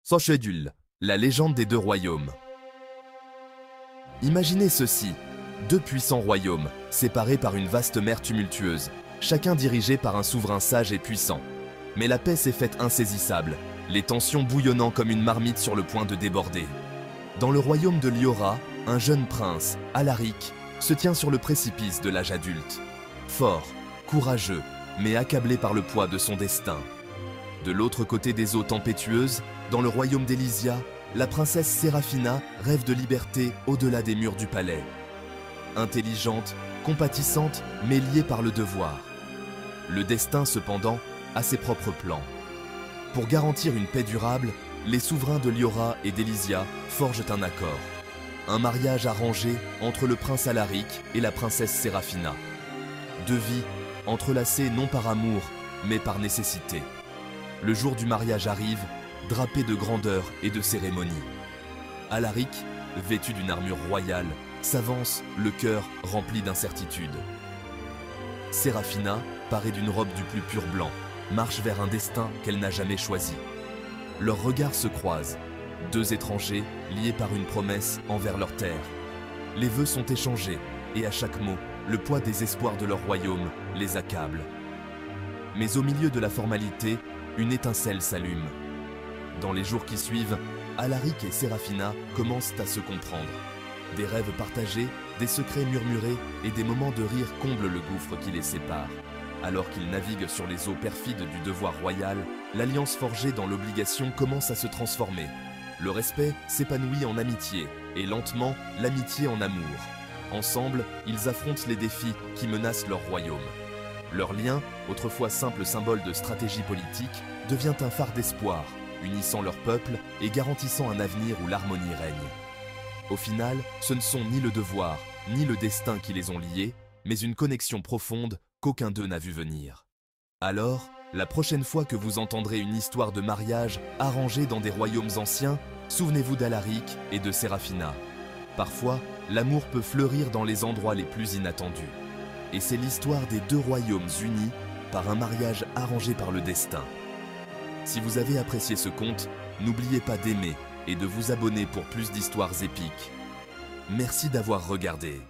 Sochedul, la légende des deux royaumes. Imaginez ceci, deux puissants royaumes, séparés par une vaste mer tumultueuse, chacun dirigé par un souverain sage et puissant. Mais la paix s'est faite insaisissable, les tensions bouillonnant comme une marmite sur le point de déborder. Dans le royaume de Liora, un jeune prince, Alaric, se tient sur le précipice de l'âge adulte. Fort, courageux, mais accablé par le poids de son destin. De l'autre côté des eaux tempétueuses, dans le royaume d'Elysia, la princesse Séraphina rêve de liberté au-delà des murs du palais. Intelligente, compatissante, mais liée par le devoir. Le destin, cependant, a ses propres plans. Pour garantir une paix durable, les souverains de Liora et d'Elysia forgent un accord. Un mariage arrangé entre le prince Alaric et la princesse Séraphina. Deux vies entrelacées non par amour, mais par nécessité. Le jour du mariage arrive, drapé de grandeur et de cérémonie. Alaric, vêtu d'une armure royale, s'avance, le cœur rempli d'incertitude. Séraphina, parée d'une robe du plus pur blanc, marche vers un destin qu'elle n'a jamais choisi. Leurs regards se croisent, deux étrangers liés par une promesse envers leur terre. Les vœux sont échangés, et à chaque mot, le poids des espoirs de leur royaume les accable. Mais au milieu de la formalité, une étincelle s'allume. Dans les jours qui suivent, Alaric et Séraphina commencent à se comprendre. Des rêves partagés, des secrets murmurés et des moments de rire comblent le gouffre qui les sépare. Alors qu'ils naviguent sur les eaux perfides du devoir royal, l'alliance forgée dans l'obligation commence à se transformer. Le respect s'épanouit en amitié, et lentement, l'amitié en amour. Ensemble, ils affrontent les défis qui menacent leur royaume. Leur lien, autrefois simple symbole de stratégie politique, devient un phare d'espoir, unissant leur peuple et garantissant un avenir où l'harmonie règne. Au final, ce ne sont ni le devoir, ni le destin qui les ont liés, mais une connexion profonde qu'aucun d'eux n'a vu venir. Alors, la prochaine fois que vous entendrez une histoire de mariage arrangée dans des royaumes anciens, souvenez-vous d'Alaric et de Séraphina. Parfois, l'amour peut fleurir dans les endroits les plus inattendus. Et c'est l'histoire des deux royaumes unis par un mariage arrangé par le destin. Si vous avez apprécié ce conte, n'oubliez pas d'aimer et de vous abonner pour plus d'histoires épiques. Merci d'avoir regardé.